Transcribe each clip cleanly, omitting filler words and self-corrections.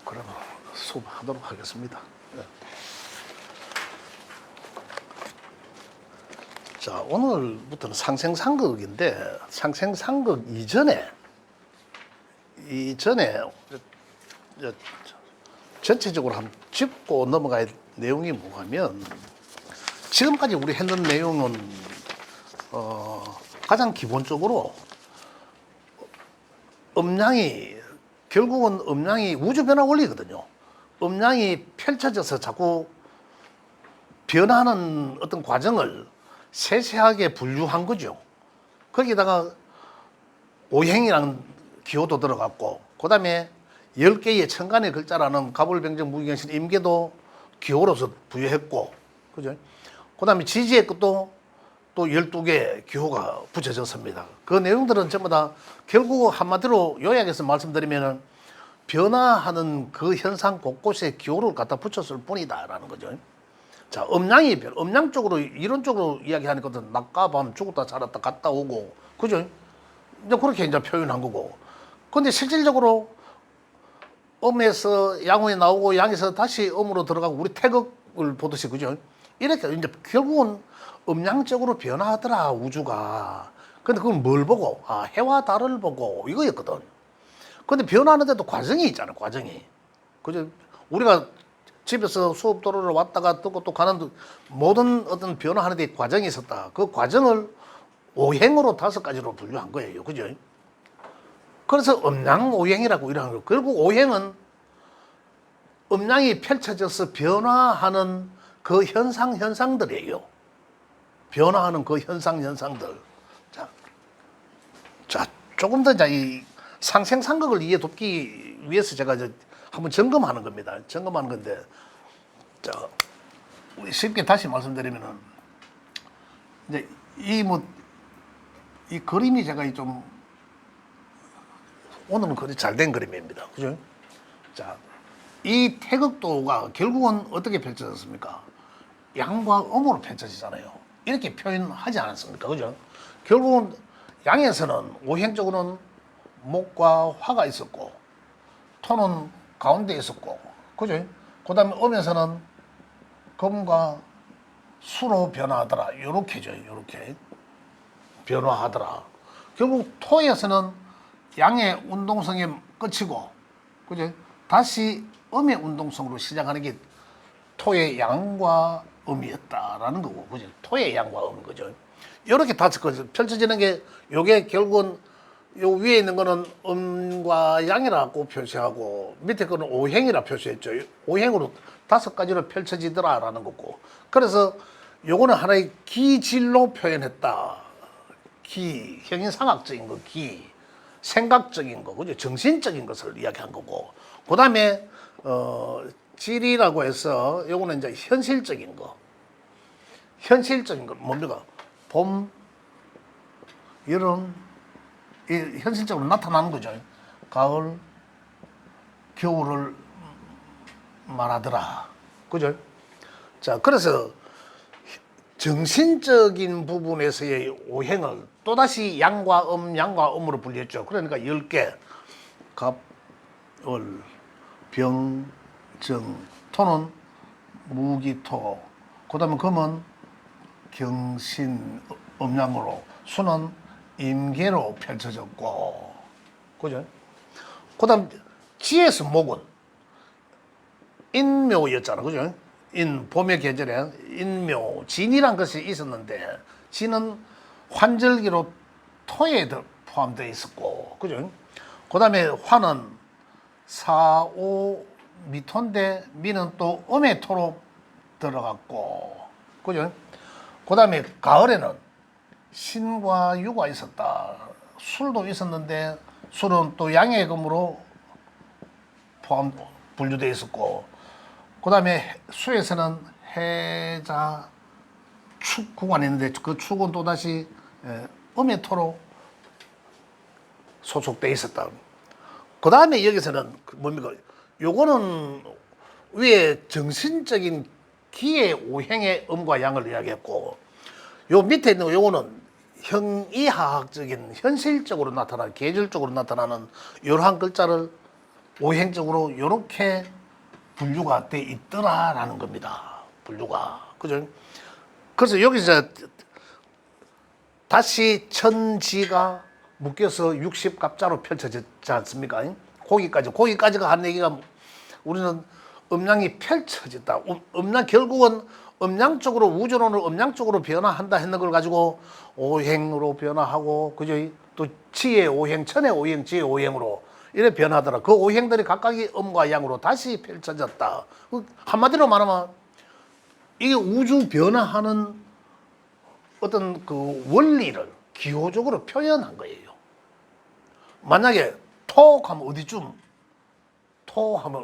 그러면 수업하도록 하겠습니다. 자, 오늘부터는 상생상극인데 상생상극 이전에 전체적으로 한번 짚고 넘어갈 내용이 뭐냐면, 지금까지 우리 했는 내용은 가장 기본적으로 결국은 음량이 우주 변화 원리거든요. 음량이 펼쳐져서 자꾸 변하는 어떤 과정을 세세하게 분류한 거죠. 거기다가 오행이라는 기호도 들어갔고, 그 다음에 10개의 천간의 글자라는 가불병정 무기경신 임계도 기호로서 부여했고, 그죠? 그 다음에 지지의 끝도 또 12개 기호가 붙여졌습니다. 그 내용들은 전부 다 결국 한마디로 요약해서 말씀드리면은 변화하는 그 현상 곳곳에 기호를 갖다 붙였을 뿐이다라는 거죠. 자, 음양 쪽으로, 이론적으로 이야기하는 것은 낮과 밤, 죽었다 살았다 갔다 오고, 그죠? 이제 그렇게 이제 표현한 거고. 근데 실질적으로 음에서 양으로 나오고 양에서 다시 음으로 들어가고, 우리 태극을 보듯이, 그죠? 이렇게 이제 결국은 음양적으로 변화하더라, 우주가. 근데 그건 뭘 보고? 해와 달을 보고, 이거였거든. 근데 변화하는데도 과정이 있잖아, 과정이. 그죠? 우리가 집에서 수업 도로를 왔다가 듣고 또 가는 모든 어떤 변화하는 데 과정이 있었다. 그 과정을 오행으로 5가지로 분류한 거예요. 그죠? 그래서 음양 오행이라고 이러는 거예요. 결국 오행은 음양이 펼쳐져서 변화하는 그 현상들이에요. 변화하는 그 현상들. 자, 조금 더 이제 이 상생상극을 이해 돕기 위해서 제가 이제 한번 점검하는 겁니다. 점검하는 건데, 자, 쉽게 다시 말씀드리면은, 이제 이 그림이 제가 좀, 오늘은 거의 잘된 그림입니다. 그죠? 자, 이 태극도가 결국은 어떻게 펼쳐졌습니까? 양과 음으로 펼쳐지잖아요. 이렇게 표현하지 않았습니까? 그죠? 결국은 양에서는 오행적으로는 목과 화가 있었고, 토는 가운데 있었고, 그죠? 그 다음에 음에서는 금과 수로 변화하더라. 요렇게죠. 요렇게 변화하더라. 결국 토에서는 양의 운동성이 끝이고, 그죠? 다시 음의 운동성으로 시작하는 게 토의 양과 음이었다라는 거고, 그죠? 토의 양과 음인 거죠. 이렇게 다섯 가지 펼쳐지는 게, 요게 결국은 요 위에 있는 거는 음과 양이라고 표시하고, 밑에 거는 오행이라 표시했죠. 오행으로 5가지로 펼쳐지더라라는 거고. 그래서 요거는 하나의 기질로 표현했다. 형인상학적인 거, 생각적인 거, 그죠? 정신적인 것을 이야기한 거고. 그 다음에, 질이라고 해서 요거는 이제 현실적인 거 뭡니까? 봄, 여름, 이 현실적으로 나타나는 거죠. 가을, 겨울을 말하더라. 그죠? 자, 그래서 정신적인 부분에서의 오행을 또다시 양과 음으로 분리했죠. 그러니까 10개. 갑, 월, 병, 정, 토는 무기토. 그 다음에 금은 경신, 음양으로, 수는 임계로 펼쳐졌고, 그죠? 그 다음 지에서 목은 인묘였잖아, 그죠? 봄의 계절에 인묘, 진이란 것이 있었는데, 진은 환절기로 토에 포함되어 있었고, 그죠? 그 다음에 화는 사오 미토인데, 미는 또 음의 토로 들어갔고, 그죠? 그 다음에 가을에는 신과 유가 있었다. 술도 있었는데, 술은 또 양의 금으로 분류되어 있었고, 그 다음에 수에서는 해자, 축 구간이 있는데, 그 축은 또다시 음의 토로 소속되어 있었다. 그 다음에 여기서는 뭡니까? 요거는 위에 정신적인 기의 오행의 음과 양을 이야기했고, 요 밑에 있는 요거는 형이하학적인 현실적으로 나타나는, 계절적으로 나타나는 이러한 글자를 오행적으로 이렇게 분류가 돼 있더라라는 겁니다. 분류가. 그죠? 그래서 여기서 다시 천지가 묶여서 60갑자로 펼쳐졌지 않습니까? 거기까지가 하는 얘기가 우리는 음양이 펼쳐졌다. 결국은 음양 쪽으로, 우주론을 음양 쪽으로 변화한다 했는 걸 가지고 오행으로 변화하고, 그죠? 또 지의 오행, 천의 오행, 지의 오행으로 이렇게 변하더라. 그 오행들이 각각이 음과 양으로 다시 펼쳐졌다. 한마디로 말하면 이게 우주 변화하는 어떤 그 원리를 기호적으로 표현한 거예요. 만약에 토 하면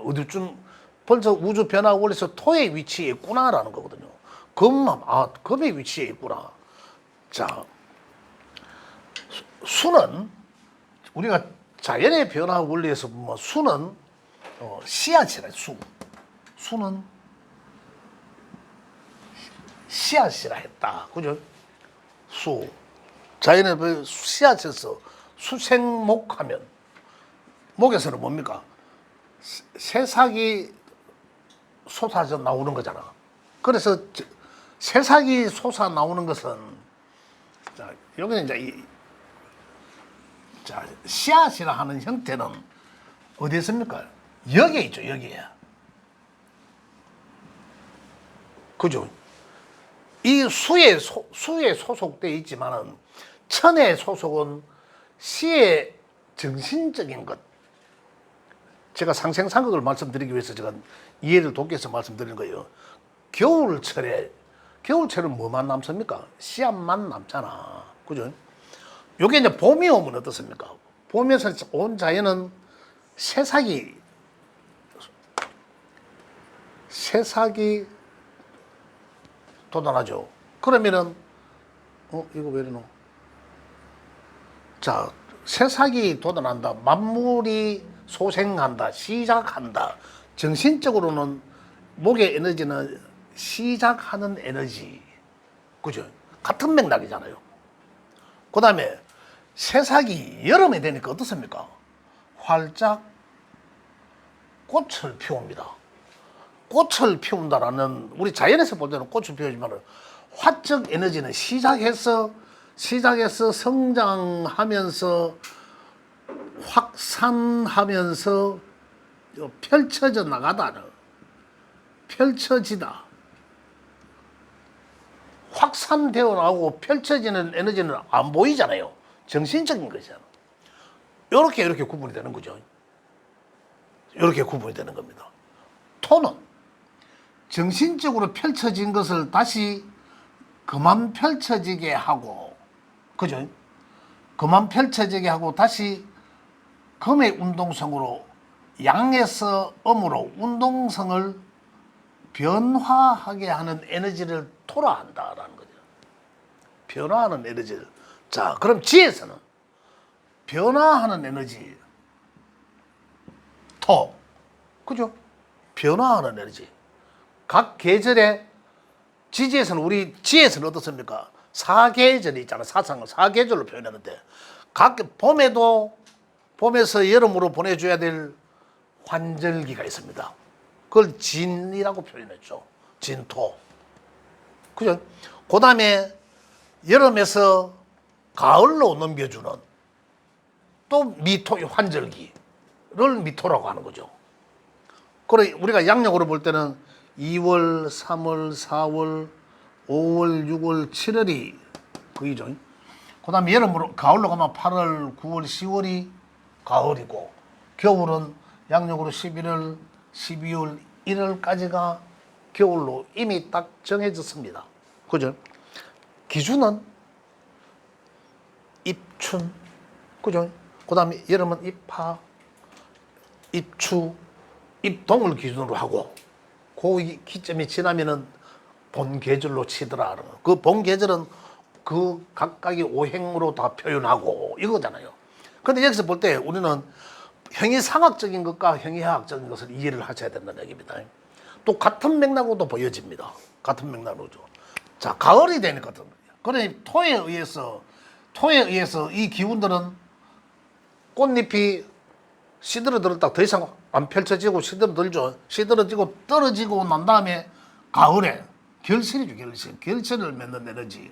어디쯤 벌써 우주 변화 원리에서 토의 위치에 있구나라는 거거든요. 금의 위치에 있구나. 자, 수는 우리가 자연의 변화 원리에서 보면 수는 씨앗이라. 수는 씨앗이라 했다. 그죠? 자연의 씨앗에서 수생목하면, 목에서는 뭡니까? 새싹이 솟아져 나오는 거잖아. 그래서 새싹이 솟아 나오는 것은, 자, 여기는 이제 씨앗이라 하는 형태는 어디에 있습니까? 여기에 있죠, 여기에. 그죠? 이 수에 소속되어 있지만은, 천의 소속은 시의 정신적인 것. 제가 상생상극을 말씀드리기 위해서 제가 이해를 돕기 위해서 말씀드리는 거예요. 겨울철은 뭐만 남습니까? 씨앗만 남잖아. 그죠? 요게 이제 봄이 오면 어떻습니까? 봄에서 온 자연은 새싹이 돋아나죠. 그러면은, 이거 왜 이러노? 자, 새싹이 돋아난다. 만물이 소생한다. 시작한다. 정신적으로는 목의 에너지는 시작하는 에너지. 그죠? 같은 맥락이잖아요. 그 다음에 새싹이 여름에 되니까 어떻습니까? 활짝 꽃을 피웁니다. 꽃을 피운다라는, 우리 자연에서 볼 때는 꽃을 피우지만 화적 에너지는 시작해서 성장하면서 확산하면서 펼쳐져 나가다는, 펼쳐지다. 확산되어 나오고 펼쳐지는 에너지는 안 보이잖아요. 정신적인 거잖아. 이렇게 구분이 되는 거죠. 이렇게 구분이 되는 겁니다. 토는 정신적으로 펼쳐진 것을 다시 그만 펼쳐지게 하고, 그죠? 그만 펼쳐지게 하고 다시 금의 운동성으로, 양에서 음으로 운동성을 변화하게 하는 에너지를 토라 한다라는 거죠. 변화하는 에너지를. 자, 그럼 지에서는 변화하는 에너지, 토. 그죠? 변화하는 에너지. 각 계절에, 우리 지에서는 어떻습니까? 사계절이 있잖아요. 사상을 사계절로 표현하는데, 각 봄에서 여름으로 보내줘야 될 환절기가 있습니다. 그걸 진이라고 표현했죠. 진토. 그죠? 그 다음에 여름에서 가을로 넘겨주는 또 미토, 환절기를 미토라고 하는 거죠. 그래, 우리가 양력으로 볼 때는 2월, 3월, 4월, 5월, 6월, 7월이 그이죠. 그 다음에 가을로 가면 8월, 9월, 10월이 가을이고, 겨울은 양력으로 11월, 12월, 1월까지가 겨울로 이미 딱 정해졌습니다. 그죠? 기준은 입춘, 그죠? 그 다음에 여름은 입하, 입추, 입동을 기준으로 하고, 그 기점이 지나면은 본 계절로 치더라. 그 본 계절은 그 각각의 오행으로 다 표현하고 이거잖아요. 근데 여기서 볼 때 우리는 형이상학적인 것과 형이화학적인 것을 이해를 하셔야 된다는 얘기입니다. 또 같은 맥락으로도 보여집니다. 같은 맥락으로죠. 자, 가을이 되니까, 그러니 토에 의해서 이 기운들은 꽃잎이 시들어들었다 더 이상 안 펼쳐지고 시들어들죠. 시들어지고 떨어지고 난 다음에 가을에 결실이죠. 결실을 맺는 에너지.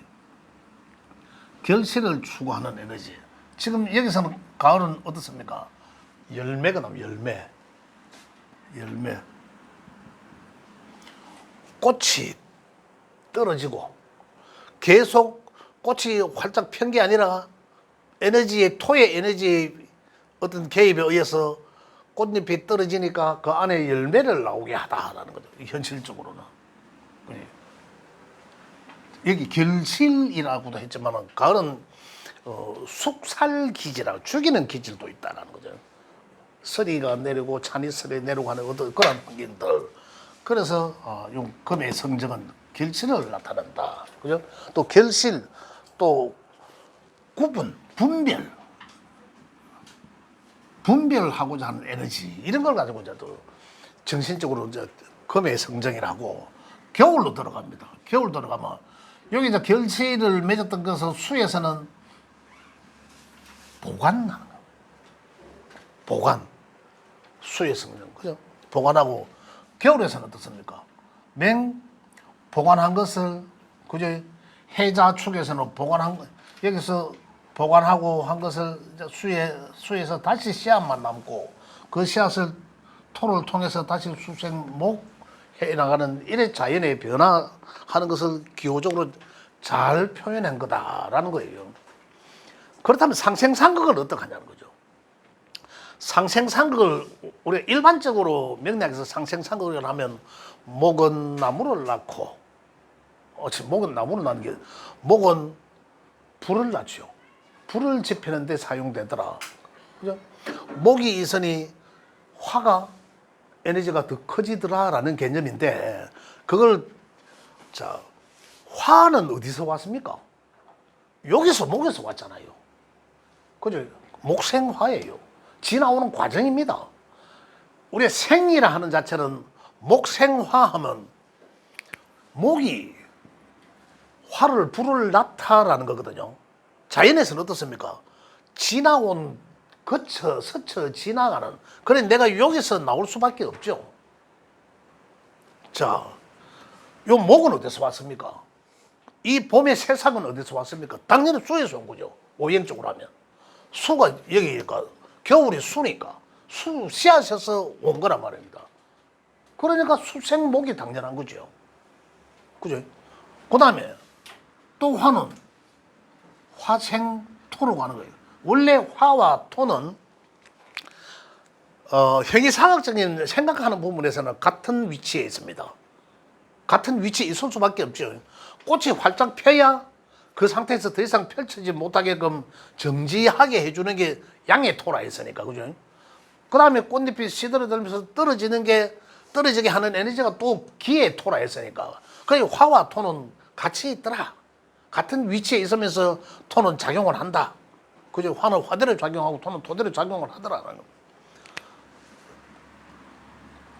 결실을 추구하는 에너지. 지금 여기서는 가을은 어떻습니까? 열매가 나면 열매. 꽃이 떨어지고 계속 꽃이 활짝 편 게 아니라 토의 에너지의 어떤 개입에 의해서 꽃잎이 떨어지니까 그 안에 열매를 나오게 하다라는 거죠. 현실적으로는. 여기 결실이라고도 했지만 가을은 숙살기질하고 죽이는 기질도 있다는 거죠. 서리가 내리고 찬이설이 내리고 하는 어떤 그런 환경들. 그래서 용 금의 성정은 결실을 나타낸다. 그죠? 또 결실, 또 구분, 분별하고자 하는 에너지 이런 걸 가지고 이제 또 정신적으로 이제 금의 성정이라고 겨울로 들어갑니다. 겨울 들어가면 여기 이제 결실을 맺었던 것은 수에서는 보관하는 거예요. 보관, 수의 성정, 그죠? 보관하고 겨울에서는 어떻습니까? 보관한 것을 그죠? 해자축에서는 보관한 거 여기서 보관하고 한 것을 수에서 다시 씨앗만 남고 그 씨앗을 토를 통해서 다시 수생목해 나가는 이래 자연의 변화하는 것을 기호적으로 잘 표현한 거다라는 거예요. 그렇다면 상생상극을 어떻게 하냐는 거죠. 상생상극을 우리가 일반적으로 맥락에서 상생상극을 하면 목은 나무를 낳고 목은 나무를 낳는 게 목은 불을 낳죠. 불을 지피는 데 사용되더라. 그죠? 목이 있으니 화가 에너지가 더 커지더라라는 개념인데 그걸 화는 어디서 왔습니까? 목에서 왔잖아요. 그죠? 목생화예요. 지나오는 과정입니다. 우리 생이라 하는 자체는 목생화하면 목이 불을 낳다라는 거거든요. 자연에서는 어떻습니까? 스쳐 지나가는. 그래 내가 여기서 나올 수밖에 없죠. 자, 요 목은 어디서 왔습니까? 이 봄의 새싹은 어디서 왔습니까? 당연히 수에서 온 거죠. 오행적으로 하면. 수가 여기니까 겨울이 수니까 씨앗에서 온 거란 말입니다. 그러니까 수생목이 당연한 거죠. 그죠? 그 다음에 또 화는 화생토로 가는 거예요. 원래 화와 토는 형이상학적인 생각하는 부분에서는 같은 위치에 있습니다. 같은 위치에 있을 수밖에 없죠. 꽃이 활짝 펴야 그 상태에서 더 이상 펼치지 못하게끔 정지하게 해주는 게 양의 토라 했으니까, 그죠? 그 다음에 꽃잎이 시들어들면서 떨어지게 하는 에너지가 또 기의 토라 했으니까. 그래서 화와 토는 같이 있더라. 같은 위치에 있으면서 토는 작용을 한다. 그죠? 화는 화대로 작용하고 토는 토대로 작용을 하더라는 거.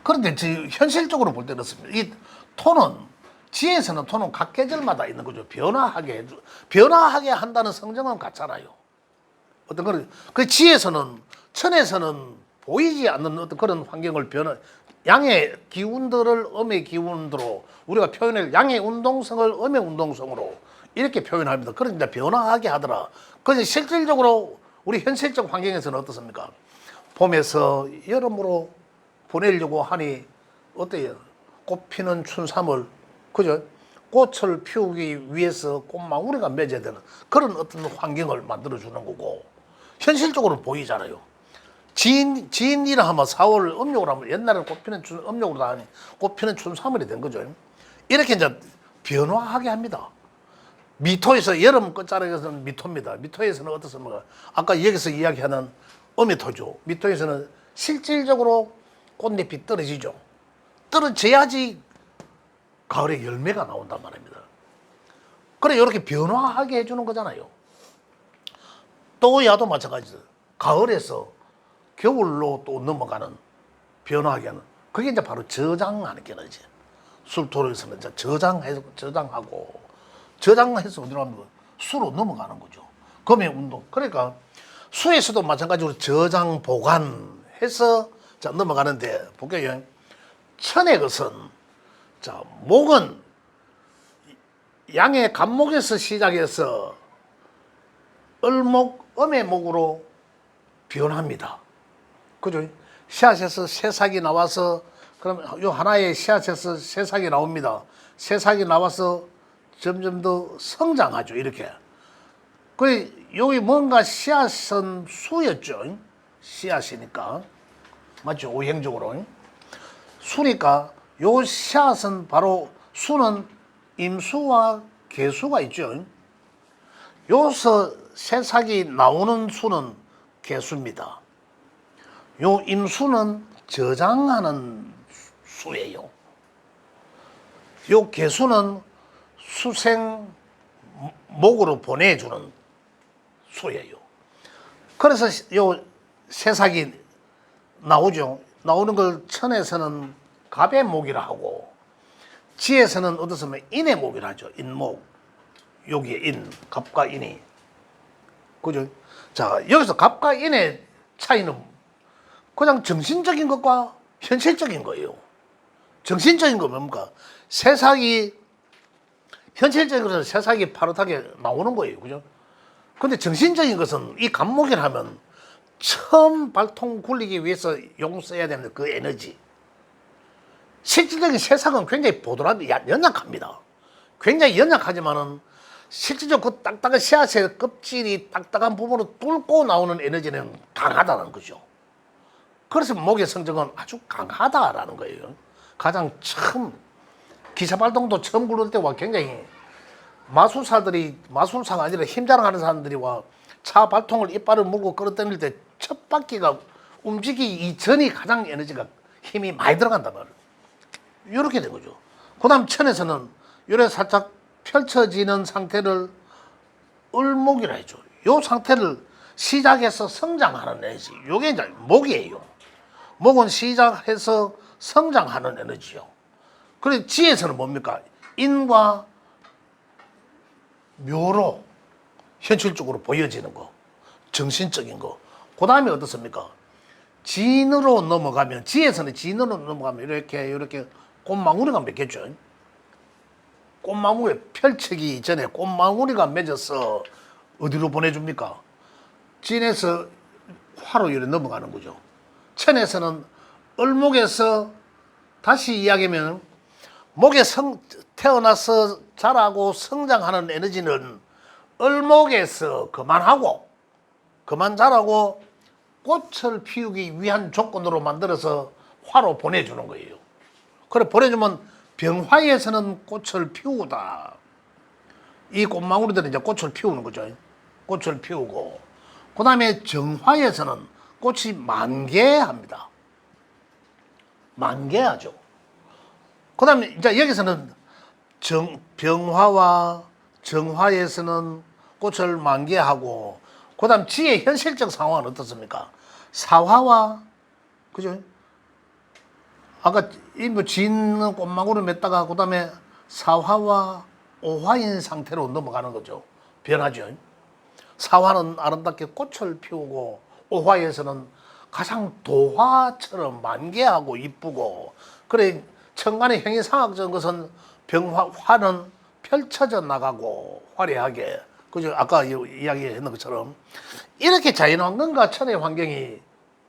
그런데 현실적으로 볼 때 그렇습니다. 이 토는 지에서는 토는 각 계절마다 있는 거죠. 변화하게 한다는 성정은 같잖아요. 어떤 그 지에서는 천에서는 보이지 않는 어떤 그런 환경을 양의 기운들을 음의 기운으로 우리가 표현할 양의 운동성을 음의 운동성으로 이렇게 표현합니다. 그러니까 변화하게 하더라. 그래서 실질적으로 우리 현실적 환경에서는 어떻습니까? 봄에서 여름으로 보내려고 하니 어때요? 꽃 피는 춘삼월, 그죠? 꽃을 피우기 위해서 꽃망울이가 맺어야 되는 그런 어떤 환경을 만들어주는 거고, 현실적으로 보이잖아요. 지인이라 하면 4월 음력으로 하면 옛날에 꽃피는 음력으로 다 하니 꽃피는 춘삼월이 된 거죠. 이렇게 이제 변화하게 합니다. 미토에서 여름 끝자락에서는 미토입니다. 미토에서는 어떻습니까? 아까 여기서 이야기하는 음의토죠. 미토에서는 실질적으로 꽃잎이 떨어지죠. 떨어져야지 가을에 열매가 나온단 말입니다. 그래 이렇게 변화하게 해주는 거잖아요. 또 야도 마찬가지죠. 가을에서 겨울로 또 넘어가는 변화하게 하는 그게 이제 바로 저장하는 게너지. 술토로에서는 이제 저장하고 저장해서 어디로 하면 수로 넘어가는 거죠. 금의 운동. 그러니까 수에서도 마찬가지로 저장 보관 해서 자 넘어가는데 볼게요. 천의 것은 자 목은 양의 간목에서 시작해서 을목, 음의 목으로 변합니다. 그죠? 씨앗에서 새싹이 나와서 그럼 요 하나의 씨앗에서 새싹이 나옵니다. 새싹이 나와서 점점 더 성장하죠. 이렇게. 그 여기 뭔가 씨앗은 수였죠. 씨앗이니까 맞죠? 오행적으로 수니까 요 씨앗은 바로 수는 임수와 개수가 있죠. 여기서 새싹이 나오는 수는 개수입니다. 요 임수는 저장하는 수예요. 요 개수는 수생 목으로 보내주는 수예요. 그래서 요 새싹이 나오죠. 나오는 걸 천에서는 갑의 목이라 하고 지에서는 어떻습니까? 인의 목이라 하죠. 인목. 여기에 인, 갑과 인이. 그죠? 자, 여기서 갑과 인의 차이는 그냥 정신적인 것과 현실적인 거예요. 정신적인 건 뭡니까? 새싹이, 현실적으로는 새싹이 파릇하게 나오는 거예요. 그죠? 근데 정신적인 것은 이 간목이라면 처음 발통 굴리기 위해서 용 써야 되는 그 에너지. 실질적인 새싹은 굉장히 보드랍, 연약합니다. 굉장히 연약하지만은 실질적으로 그 딱딱한 씨앗의 껍질이 딱딱한 부분을 뚫고 나오는 에너지는 강하다는 거죠. 그래서 목의 성적은 아주 강하다라는 거예요. 가장 처음 기사발동도 처음 굴릴 때와 굉장히 마술사가 아니라 힘자랑하는 사람들이 와 차 발통을 이빨을 물고 끌어당길 때 첫 바퀴가 움직이기 이전이 가장 에너지가 힘이 많이 들어간단 말이에요. 이렇게 된 거죠. 그 다음 천에서는 이렇게 살짝 펼쳐지는 상태를 을목이라 했죠. 이 상태를 시작해서 성장하는 에너지. 이게 이제 목이에요. 목은 시작해서 성장하는 에너지요. 그리고 지에서는 뭡니까? 인과 묘로 현실적으로 보여지는 거. 정신적인 거. 그 다음에 어떻습니까? 진으로 넘어가면, 지에서는 진으로 넘어가면 이렇게 꽃망울이가 맺겠죠. 꽃망울이 펼치기 전에 꽃망울이가 맺어서 어디로 보내줍니까? 진에서 화로 이렇게 넘어가는 거죠. 천에서는 을목에서 다시 이야기하면 목에 태어나서 자라고 성장하는 에너지는 을목에서 그만 자라고 꽃을 피우기 위한 조건으로 만들어서 화로 보내주는 거예요. 그래 보내주면 병화에서는 꽃을 피우다. 이 꽃망울이들은 이제 꽃을 피우는 거죠. 꽃을 피우고 그 다음에 정화에서는 꽃이 만개합니다. 만개하죠. 그 다음에 이제 여기서는 병화와 정화에서는 꽃을 만개하고 그 다음 지의 현실적 상황은 어떻습니까? 사화와 그죠? 아까 뭐 진 꽃망울을 맺다가 그 다음에 사화와 오화인 상태로 넘어가는 거죠. 변하죠. 사화는 아름답게 꽃을 피우고 오화에서는 가장 도화처럼 만개하고 이쁘고 그래 천간의 형이상학적인 것은 화는 펼쳐져 나가고 화려하게 그죠? 아까 이야기했는 것처럼 이렇게 자연환경과 천의 환경이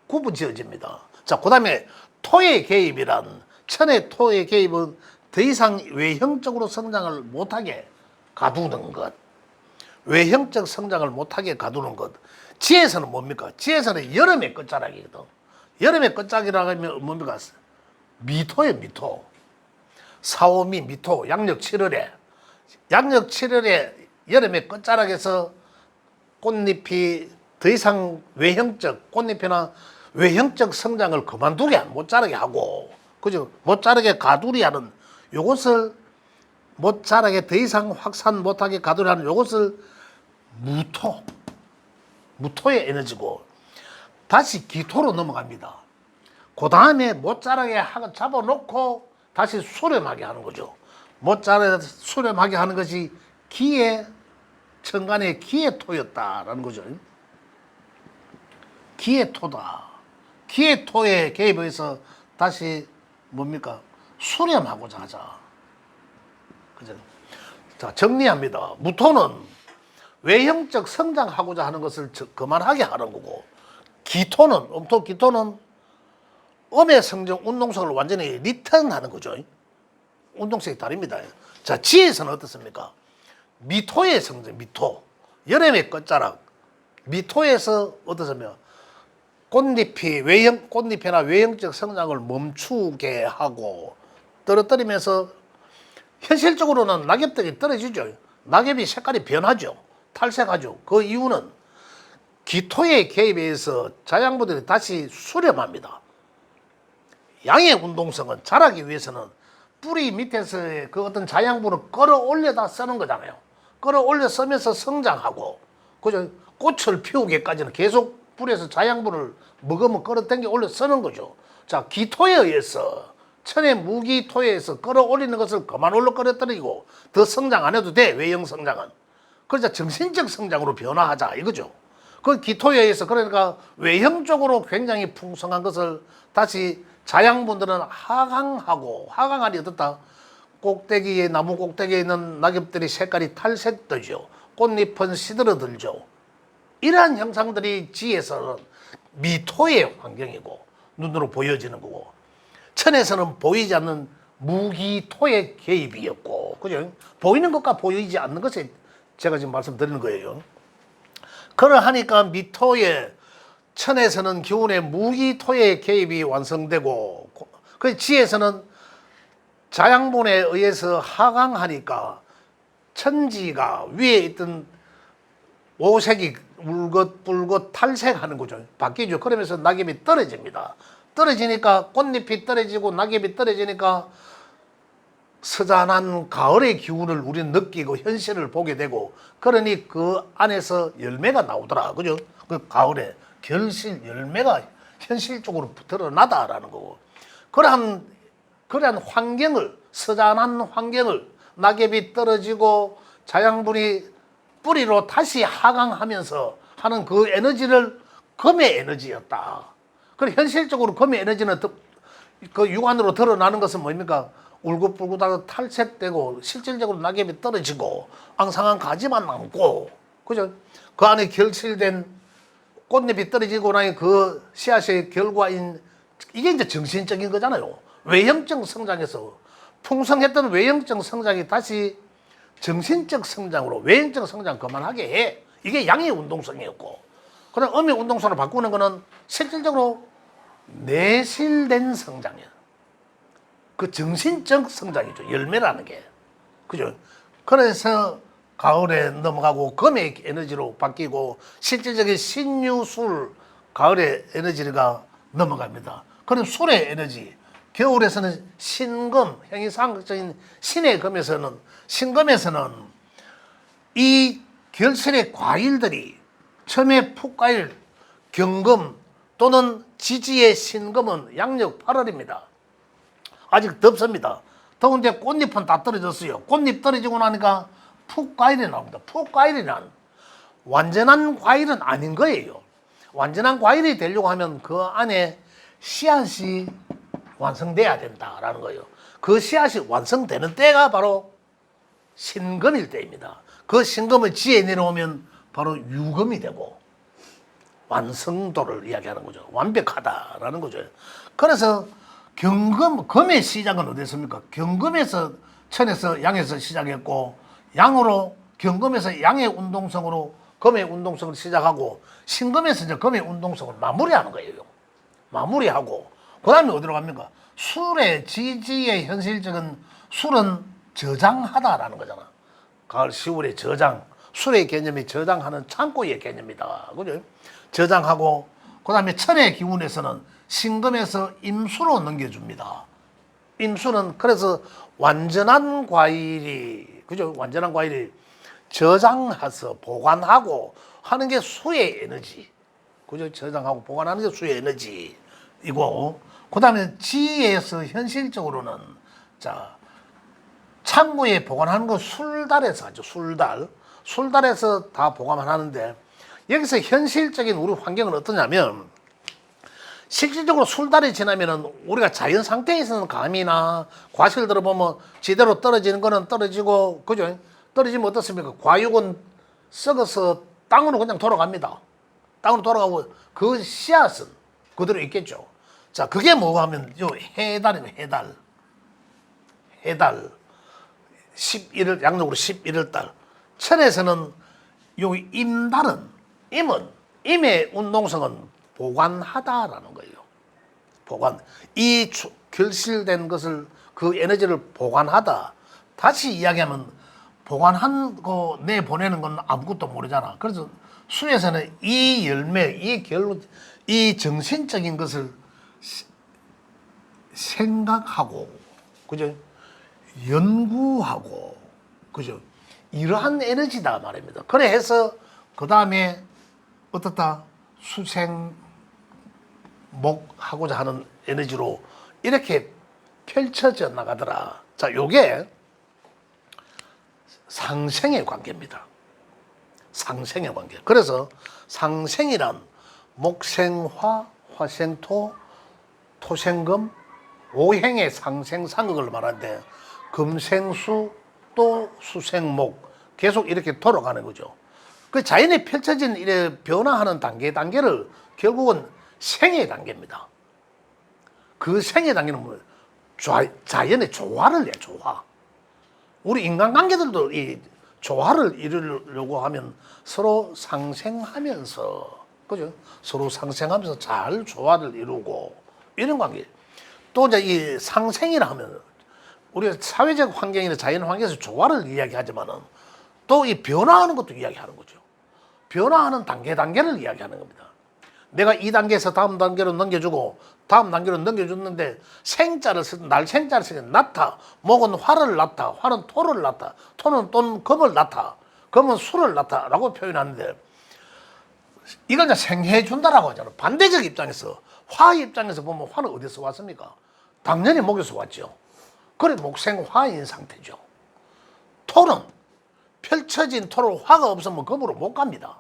구분지어집니다. 자, 그 다음에 토의 개입이란 천의 토의 개입은 더 이상 외형적으로 성장을 못하게 가두는 것. 외형적 성장을 못하게 가두는 것. 지에서는 뭡니까? 지에서는 여름의 끝자락이거든. 여름의 끝자락이라고 하면 뭡니까? 미토예요, 미토. 사오미, 미토, 양력 7월에. 양력 7월에 여름의 끝자락에서 꽃잎이 더 이상 외형적, 꽃잎이나 외형적 성장을 그만두게, 못 자라게 하고, 그죠? 못 자라게 가두리 하는 요것을 못 자라게 더 이상 확산 못하게 가두리 하는 요것을 무토의 에너지고, 다시 기토로 넘어갑니다. 그 다음에 못 자라게 잡아놓고 다시 수렴하게 하는 거죠. 못 자라게 수렴하게 하는 것이 천간의 기의 토였다라는 거죠. 기의 토다. 기의 토에 개입해서 다시 뭡니까? 수렴하고자 하자. 그죠? 자, 정리합니다. 무토는 외형적 성장하고자 하는 것을 그만하게 하는 거고, 기토는, 음토 기토는 음의 성정, 운동성을 완전히 리턴하는 거죠. 운동성이 다릅니다. 자, 지에서는 어떻습니까? 미토의 성정, 미토. 여름의 끝자락. 미토에서 어떻습니까? 꽃잎이나 외형적 성장을 멈추게 하고 떨어뜨리면서 현실적으로는 낙엽들이 떨어지죠. 낙엽이 색깔이 변하죠. 탈색하죠. 그 이유는 기토의 개입에 의해서 자양분들이 다시 수렴합니다. 양의 운동성은 자라기 위해서는 뿌리 밑에서의 그 어떤 자양분을 끌어올려다 쓰는 거잖아요. 끌어올려 쓰면서 성장하고, 그죠? 꽃을 피우기까지는 계속 뿌리에서 자양분을 먹으면 끌어당겨 올려 쓰는 거죠. 자, 기토에 의해서, 천의 무기토에 의해서 끌어올리는 것을 그만 올려 끌어들이고 더 성장 안 해도 돼, 외형 성장은. 그러자 정신적 성장으로 변화하자, 이거죠. 그 기토에 의해서, 그러니까 외형적으로 굉장히 풍성한 것을 다시 자양분들은 하강하니 어떻다? 꼭대기에, 나무 꼭대기에 있는 낙엽들이 색깔이 탈색되죠. 꽃잎은 시들어들죠. 이러한 형상들이 지에서는 미토의 환경이고 눈으로 보여지는 거고, 천에서는 보이지 않는 무기토의 개입이었고, 그죠? 보이는 것과 보이지 않는 것에 제가 지금 말씀드리는 거예요. 그러하니까 미토의, 천에서는 기운의 무기토의 개입이 완성되고, 그 지에서는 자양분에 의해서 하강하니까 천지가 위에 있던 오색이 울긋불긋 탈색하는 거죠. 바뀌죠. 그러면서 낙엽이 떨어집니다. 떨어지니까 꽃잎이 떨어지고 낙엽이 떨어지니까 서잔한 가을의 기운을 우리는 느끼고 현실을 보게 되고, 그러니 그 안에서 열매가 나오더라. 그죠? 그 가을에 결실 열매가 현실적으로 드러나다라는 거고, 그러한 환경을, 서잔한 환경을, 낙엽이 떨어지고 자양분이 뿌리로 다시 하강하면서 하는 그 에너지를 금의 에너지였다. 그리고 현실적으로 금의 에너지는 그 육안으로 드러나는 것은 뭡니까? 울긋불긋하고 탈색되고 실질적으로 낙엽이 떨어지고 앙상한 가지만 남고, 그죠? 그 안에 결실된 꽃잎이 떨어지고 나니 그 씨앗의 결과인, 이게 이제 정신적인 거잖아요. 외형적 성장에서 풍성했던 외형적 성장이 다시 정신적 성장으로, 외형적 성장 그만하게 해. 이게 양의 운동성이었고, 그다음 음의 운동성으로 바꾸는 거는 실질적으로 내실된 성장이야. 그 정신적 성장이죠. 열매라는 게. 그죠? 그래서 가을에 넘어가고 금의 에너지로 바뀌고 실질적인 신유술, 가을의 에너지가 넘어갑니다. 그럼 술의 에너지, 겨울에서는 신금, 형이상극적인 신의 금에서는, 신금에서는 이 결실의 과일들이 처음에 풋과일, 경금 또는 지지의 신금은 양력 8월입니다. 아직 덥습니다. 더운데 꽃잎은 다 떨어졌어요. 꽃잎 떨어지고 나니까 풋과일이 나옵니다. 풋과일이란 완전한 과일은 아닌 거예요. 완전한 과일이 되려고 하면 그 안에 씨앗이 완성돼야 된다라는 거예요. 그 씨앗이 완성되는 때가 바로 신금일 때입니다. 그 신금을 지에 내려오면 바로 유금이 되고 완성도를 이야기하는 거죠. 완벽하다라는 거죠. 그래서 경금, 금의 시작은 어디였습니까? 경금에서, 천에서 양에서 시작했고, 양으로, 경금에서 양의 운동성으로 금의 운동성을 시작하고, 신금에서 이제 금의 운동성을 마무리하는 거예요. 마무리하고, 그 다음에 어디로 갑니까? 술의 지지의 현실적인 술은 저장하다라는 거잖아. 가을 10월의 저장, 술의 개념이 저장하는 창고의 개념이다. 그죠? 저장하고, 그 다음에 천의 기운에서는 신금에서 임수로 넘겨줍니다. 임수는 그래서 완전한 과일이, 그죠? 완전한 과일이 저장해서 보관하고 하는 게 수의 에너지. 그죠? 저장하고 보관하는 게 수의 에너지이고, 그 다음에 지에서 현실적으로는, 자, 창고에 보관하는 거 술달에서 하죠. 술달. 술달에서 다 보관을 하는데, 여기서 현실적인 우리 환경은 어떠냐면, 실질적으로 술달이 지나면은 우리가 자연 상태에서는 감이나 과실들을 보면 제대로 떨어지는 거는 떨어지고, 그죠? 떨어지면 어떻습니까? 과육은 썩어서 땅으로 그냥 돌아갑니다. 땅으로 돌아가고 그 씨앗은 그대로 있겠죠. 자, 그게 뭐가 하면 요 해달이에요. 해달 11월, 양력으로 11월 달. 철에서는 요 임의 운동성은 보관하다라는 거예요. 보관. 이 결실된 것을, 그 에너지를 보관하다. 다시 이야기하면 보관한 거 내보내는 건 아무것도 모르잖아. 그래서 수에서는 이 열매, 이 정신적인 것을 생각하고, 그죠? 연구하고, 그죠? 이러한 에너지다 말입니다. 그래 해서 그 다음에 어떻다? 수생목하고자 하는 에너지로 이렇게 펼쳐져 나가더라. 자, 요게 상생의 관계입니다. 상생의 관계. 그래서 상생이란 목생화, 화생토, 토생금, 오행의 상생상극을 말하는데, 금생수 또 수생목, 계속 이렇게 돌아가는 거죠. 그 자연에 펼쳐진 이래 변화하는 단계를 결국은 생의 단계입니다. 그 생의 단계는 뭐예요? 자연의 조화를 내, 조화. 우리 인간관계들도 이 조화를 이루려고 하면 서로 상생하면서, 그죠? 서로 상생하면서 잘 조화를 이루고, 이런 관계. 또 이제 이 상생이라 하면 우리가 사회적 환경이나 자연 환경에서 조화를 이야기하지만은 또 이 변화하는 것도 이야기하는 거죠. 변화하는 단계를 이야기하는 겁니다. 내가 이 단계에서 다음 단계로 넘겨주고 다음 단계로 넘겨줬는데 생자를 쓰든 날 생자를 쓰든 낳다. 목은 화를 낳다. 화는 토를 낳다. 토는 또 금을 낳다. 금은 수를 낳다라고 표현하는데, 이걸 이제 생해해 준다라고 하잖아요. 반대적 입장에서, 화 입장에서 보면 화는 어디서 왔습니까? 당연히 목에서 왔죠. 그래 목생화인 상태죠. 토는 펼쳐진 토로 화가 없으면 금으로 못 갑니다.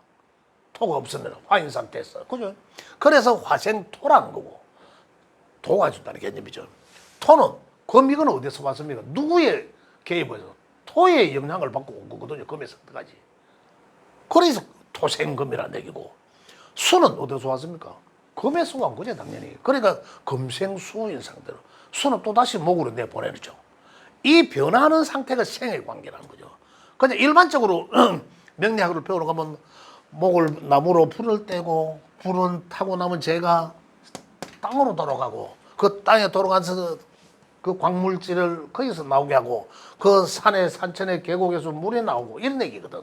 토가 없으면 화인 상태에서. 그죠? 그래서 화생토라는 거고, 도가 준다는 개념이죠. 토는, 금이건 어디서 왔습니까? 누구의 개입에서? 토의 영향을 받고 온 거거든요. 금에서 끝까지. 그래서 토생금이라는 얘기고, 수는 어디서 왔습니까? 금에서 온 거죠, 당연히. 그러니까 금생수인 상태로. 수는 또 다시 목으로 내보내죠. 이 변화하는 상태가 생의 관계라는 거죠. 그냥 일반적으로 명리학으로 배우러 가면 목을 나무로 불을 떼고, 불은 타고 나면 재가 땅으로 돌아가고, 그 땅에 돌아가서 그 광물질을 거기서 나오게 하고, 그 산에 산천에 계곡에서 물이 나오고, 이런 얘기거든.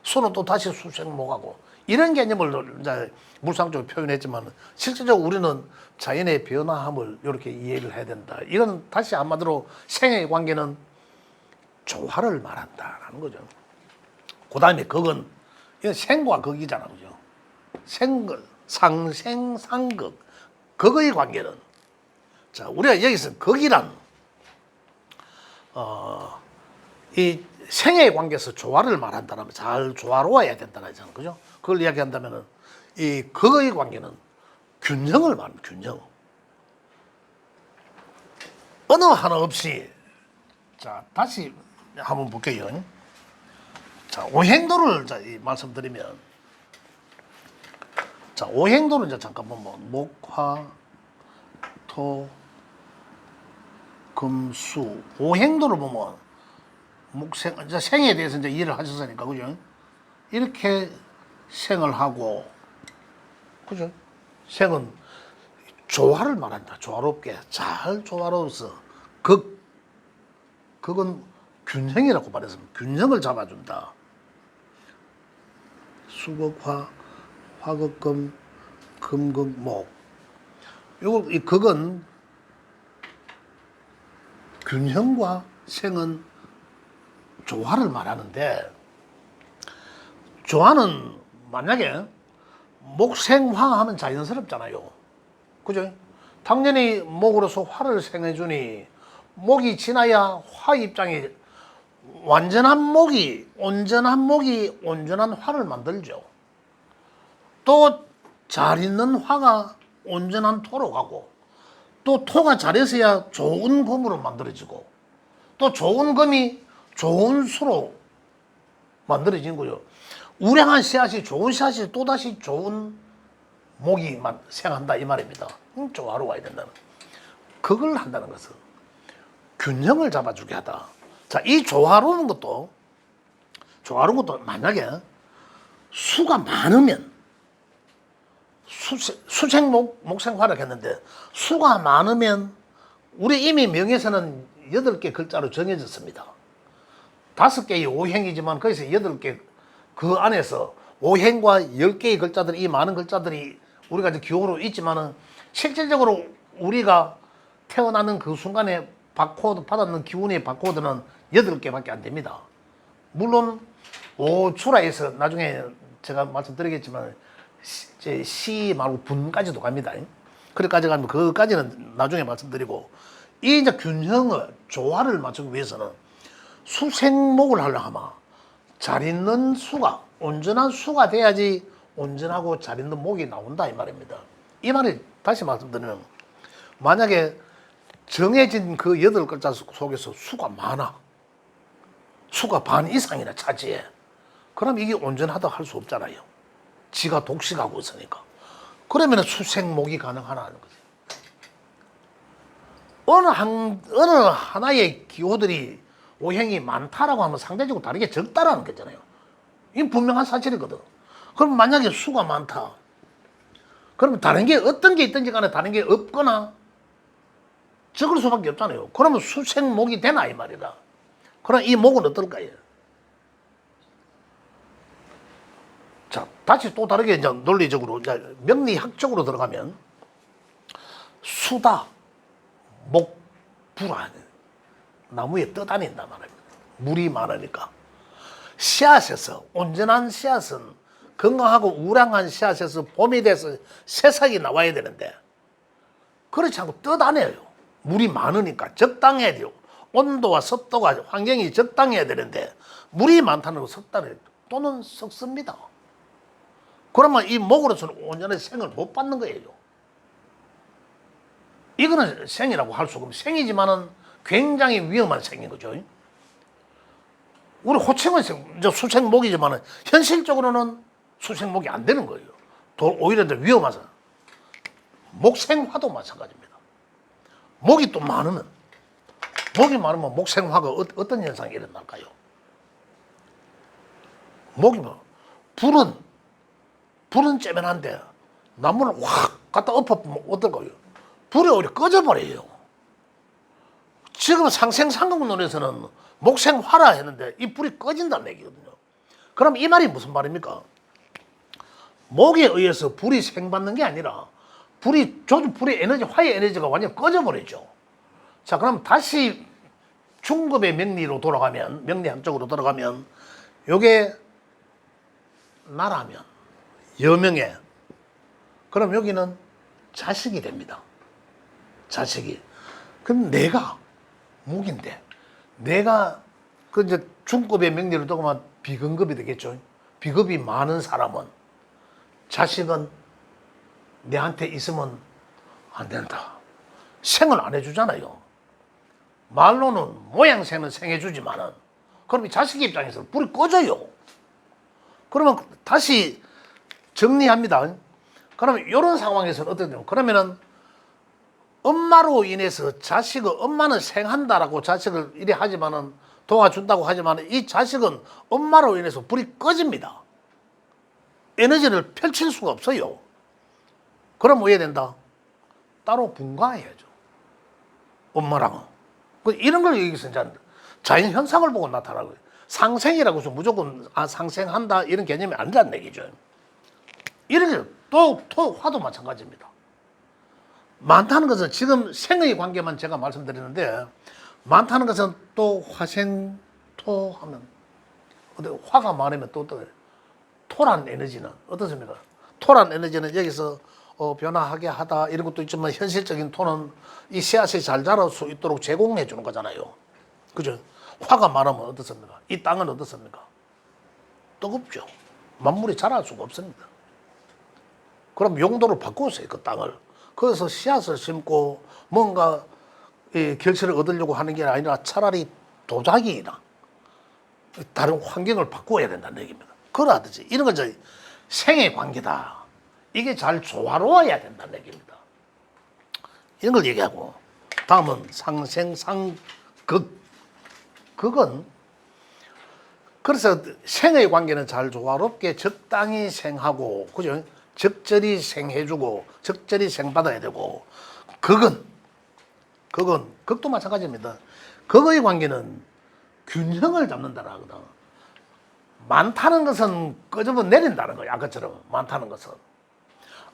수는 또 다시 수생목하고, 이런 개념을 이제 물상적으로 표현했지만, 실질적으로 우리는 자연의 변화함을 이렇게 이해를 해야 된다. 이런, 다시 한마디로 생의 관계는 조화를 말한다라는 거죠. 그 다음에 극은, 이건 생과 극이잖아, 그죠? 생극, 상생상극. 극의 관계는, 자, 우리가 여기서 극이란, 이 생의 관계에서 조화를 말한다면 잘 조화로워야 된다는 거잖아요, 그죠? 그걸 이야기한다면은, 이 극의 관계는 균형을 말합니다, 균형. 어느 하나 없이, 자, 다시 한번 볼게요. 자, 오행도를 말씀드리면, 자, 오행도는 이제 잠깐만 목, 화, 토, 금, 수. 오행도를 보면 목생, 이제 생에 대해서 이제 이해를 하셨으니까, 그죠? 이렇게 생을 하고, 그죠? 생은 조화를 말한다. 조화롭게 잘 조화로워서 극은 균형이라고 말했습니다. 균형을 잡아준다. 수극화, 화극금, 금극목. 이 극은 균형과 생은 조화를 말하는데, 조화는 만약에 목생화 하면 자연스럽잖아요. 그죠? 당연히 목으로서 화를 생해주니, 목이 지나야 화 입장에 온전한 목이 온전한 화를 만들죠. 또 잘 있는 화가 온전한 토로 가고, 또 토가 잘해서야 좋은 금으로 만들어지고, 또 좋은 금이 좋은 수로 만들어진 거죠. 우량한 씨앗이 좋은 씨앗이 또다시 좋은 목이 생한다 이 말입니다. 조화로 와야 된다는. 그걸 한다는 것은 균형을 잡아주게 하다. 자, 이 조화로운 것도 만약에 수가 많으면 수생목생화를 했는데 수가 많으면 우리 이미 명에서는 8개 글자로 정해졌습니다. 5개의 오행이지만 거기서 8개 그 안에서 오행과 10개의 글자들이 이 많은 글자들이 우리가 이제 기호로 있지만은 실질적으로 우리가 태어나는 그 순간에 바코드 받았는 기운의 바코드는 8개밖에 안 됩니다. 물론 오출하에서 나중에 제가 말씀드리겠지만 시 말고 분까지도 갑니다. 그래까지 가면 그까지는 나중에 말씀드리고 이 이제 균형을 조화를 맞추기 위해서는 수생목을 하려고 하면 잘 있는 수가 온전한 수가 돼야지 온전하고 잘 있는 목이 나온다 이 말입니다. 이 말이 다시 말씀드리면 만약에 정해진 그 8글자 속에서 수가 많아. 수가 반 이상이나 차지해. 그럼 이게 온전하다 할 수 없잖아요. 지가 독식하고 있으니까. 그러면 수생목이 가능하다는 거지. 어느 하나의 기호들이 오행이 많다라고 하면 상대적으로 다르게 적다라는 거잖아요. 이건 분명한 사실이거든. 그럼 만약에 수가 많다. 그러면 다른 게 어떤 게 있든지 간에 다른 게 없거나 적을 수밖에 없잖아요. 그러면 수생목이 되나 이 말이다. 그럼 이 목은 어떨까요? 자, 다시 또 다르게 이제 논리적으로 이제 명리학적으로 들어가면 수다, 목, 불안 나무에 떠다닌단 말입니다. 물이 많으니까. 씨앗에서 온전한 씨앗은 건강하고 우량한 씨앗에서 봄이 돼서 새싹이 나와야 되는데 그렇지 않고 떠다녀요. 물이 많으니까 적당해야 돼요. 온도와 습도가 환경이 적당해야 되는데 물이 많다는 건 썩다네 또는 썩습니다. 그러면 이 목으로서는 온전한 생을 못 받는 거예요. 이거는 생이라고 할 수가 없고 생이지만은 굉장히 위험한 생인 거죠. 우리 호칭은 수생목이지만은 현실적으로는 수생목이 안 되는 거예요. 오히려 더 위험하죠. 목생화도 마찬가지입니다. 목이 또 많으면 목생화가 어떤 현상이 일어날까요? 목이 불은 쬐면한데 나무를 확 갖다 엎어보면 어떨까요? 불이 오히려 꺼져버려요. 지금 상생상극론에서는 목생화라 했는데 이 불이 꺼진다는 얘기거든요. 그럼 이 말이 무슨 말입니까? 목에 의해서 불이 생받는 게 아니라 불의 에너지, 화의 에너지가 완전히 꺼져버리죠. 자, 그럼 다시 중급의 명리학적으로 돌아가면 요게 나라면 여명에 그럼 여기는 자식이 됩니다. 자식이. 그럼 내가 목인데 내가 그 이제 중급의 명리를 들어가면 비근급이 되겠죠. 비급이 많은 사람은 자식은 내한테 있으면 안 된다. 생을 안 해주잖아요. 말로는 모양새는 생해주지만은 그럼 이 자식 입장에서 불이 꺼져요. 그러면 다시 정리합니다. 그러면 이런 상황에서는 어떻게 되냐면 그러면은 엄마로 인해서 엄마는 생한다라고 자식을 이래 하지만은 도와준다고 하지만은 이 자식은 엄마로 인해서 불이 꺼집니다. 에너지를 펼칠 수가 없어요. 그럼 뭐 해야 된다? 따로 분가해야죠. 엄마랑은. 이런 걸 여기서 이제 자연 현상을 보고 나타나고요. 상생이라고 해서 무조건 상생한다 이런 개념이 아니라는 얘기죠. 이렇게 화도 마찬가지입니다. 많다는 것은 지금 생의 관계만 제가 말씀드리는데 많다는 것은 또 화생토 하면 화가 많으면 또 토란 에너지는 어떻습니까? 토란 에너지는 여기서 변화하게 하다 이런 것도 있지만 현실적인 토는 이 씨앗이 잘 자랄 수 있도록 제공해 주는 거잖아요. 그죠? 화가 많으면 어떻습니까? 이 땅은 어떻습니까? 뜨겁죠. 만물이 자랄 수가 없습니다. 그럼 용도를 바꾸세요, 그 땅을. 그래서 씨앗을 심고 뭔가 결실을 얻으려고 하는 게 아니라 차라리 도자기나 다른 환경을 바꾸어야 된다는 얘기입니다. 그러하듯이 이런 건 저희 생의 관계다. 이게 잘 조화로워야 된다는 얘기입니다. 이런 걸 얘기하고 다음은 상생상극. 극은 그래서 생의 관계는 잘 조화롭게 적당히 생하고 그죠? 적절히 생해주고 적절히 생받아야 되고 극은 극도 마찬가지입니다. 극의 관계는 균형을 잡는다라 하거든. 많다는 것은 끄집어 내린다는 거예요. 아까처럼 많다는 것은.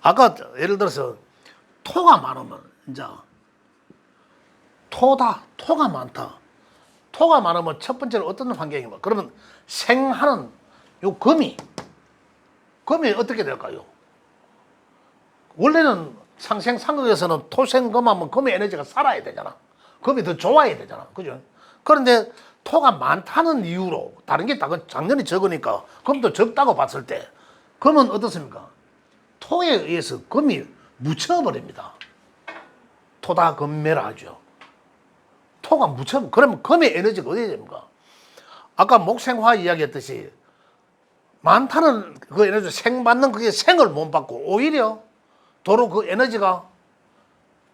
아까 예를 들어서 토가 많으면 이제 토가 많다. 토가 많으면 첫 번째는 어떤 환경이면 그러면 생하는 요 금이 어떻게 될까요? 원래는 상생상극에서는 토생금하면 금의 에너지가 살아야 되잖아. 금이 더 좋아야 되잖아. 그죠? 그런데 토가 많다는 이유로 다른 게 작년이 적으니까 금도 적다고 봤을 때 금은 어떻습니까? 토에 의해서 금이 묻혀버립니다. 토다금매라 하죠. 토가 묻혀 그러면 금의 에너지가 어디에 됩니까? 아까 목생화 이야기했듯이 많다는 그 에너지 생받는 그게 생을 못 받고 오히려 도로 그 에너지가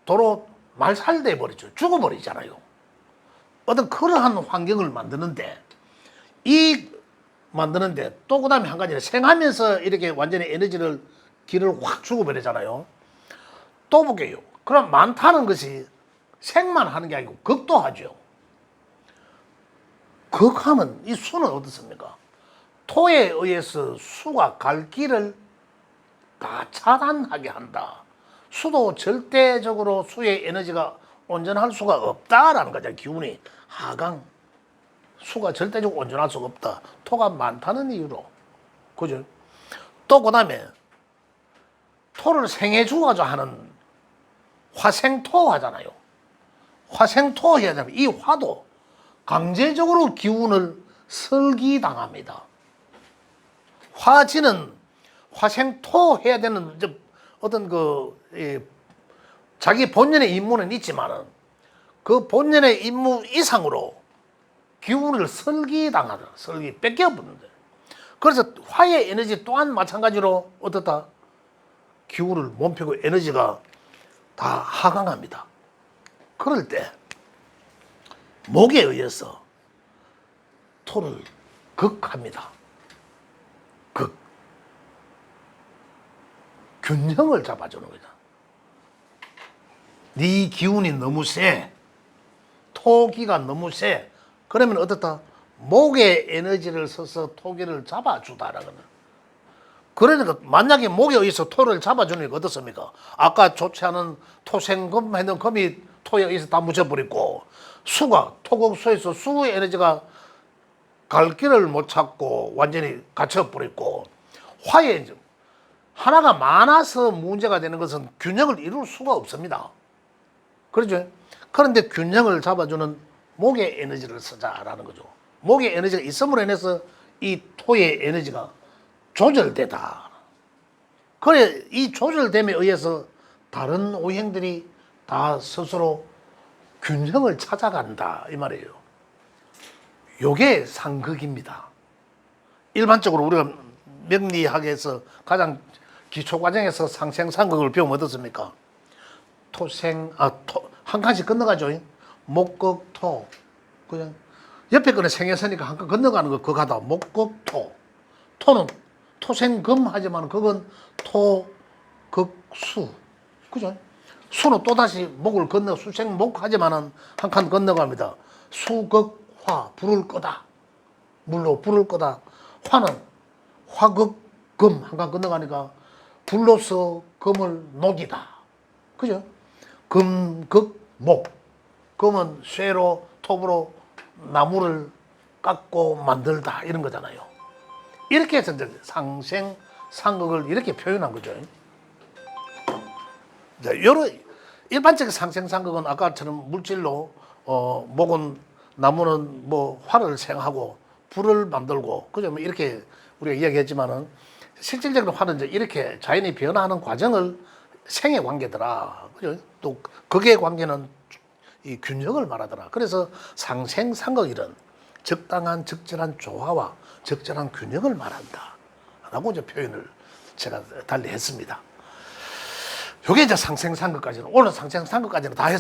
도로 말살돼 버리죠. 죽어버리잖아요. 어떤 그러한 환경을 만드는데 또 그다음에 한 가지는 생하면서 이렇게 완전히 에너지를 길을 확 죽어버리잖아요. 또 볼게요. 그럼 많다는 것이 생만 하는 게 아니고 극도 하죠. 극하면 이 수는 어떻습니까? 토에 의해서 수가 갈 길을 다 차단하게 한다. 수도 절대적으로 수의 에너지가 온전할 수가 없다라는 거죠. 기운이 하강. 수가 절대적으로 온전할 수가 없다. 토가 많다는 이유로. 그죠? 또 그 다음에 토를 생해주고자 하는 화생토 하잖아요. 화생토 해야 되면 이 화도 강제적으로 기운을 설기당합니다. 화지는 화생토 해야 되는 어떤 자기 본연의 임무는 있지만은 그 본연의 임무 이상으로 기운을 설기당하다. 뺏겨버린다. 그래서 화의 에너지 또한 마찬가지로 어떻다? 기운을 몸피고 에너지가 다 하강합니다. 그럴 때 목에 의해서 토를 극합니다. 균형을 잡아주는 거죠. 네 기운이 너무 세. 토기가 너무 세. 그러면 어떻다? 목의 에너지를 써서 토기를 잡아주다라는 거예요. 그러니까 만약에 목에 의해서 토를 잡아주니까 어떻습니까? 아까 좋지 않은 토생금 했는 금이 토에 의해서 다 묻혀버리고 수가 토국수에서 수의 에너지가 갈 길을 못 찾고 완전히 갇혀버리고 화에 하나가 많아서 문제가 되는 것은 균형을 이룰 수가 없습니다. 그렇죠? 그런데 균형을 잡아주는 목의 에너지를 쓰자라는 거죠. 목의 에너지가 있음으로 인해서 이 토의 에너지가 조절되다. 그래 이 조절됨에 의해서 다른 오행들이 다 스스로 균형을 찾아간다 이 말이에요. 요게 상극입니다. 일반적으로 우리가 명리학에서 가장 기초 과정에서 상생상극을 배우면 어떻습니까? 한 칸씩 건너가죠. 목극토. 그냥 옆에 거는 생했으니까 한 칸 건너가는 거 그거 하다. 목극토. 토는 토생금 하지만 그건 토극수. 그죠? 수는 또다시 목을 건너 수생목 하지만은 한 칸 건너갑니다. 수극화. 불을 끄다. 물로 불을 끄다. 화는 화극금 한 칸 건너가니까 불로서 금을 녹이다. 그죠? 금극목. 금은 쇠로 톱으로 나무를 깎고 만들다 이런 거잖아요. 이렇게 해서 이제 상생 상극을 이렇게 표현한 거죠. 여러 일반적인 상생 상극은 아까처럼 물질로 목은 나무는 뭐 화를 생하고 불을 만들고 그죠? 이렇게 우리가 이야기했지만은 실질적으로 화는 이제 이렇게 자연이 변화하는 과정을 생의 관계더라. 그죠? 또 극의 관계는 이 균형을 말하더라. 그래서 상생상극 이런 적당한 적절한 조화와 적절한 균형을 말한다. 라고 이제 표현을 제가 달리 했습니다. 요게 이제 상생상극까지는, 오늘 상생상극까지는 다 했어요.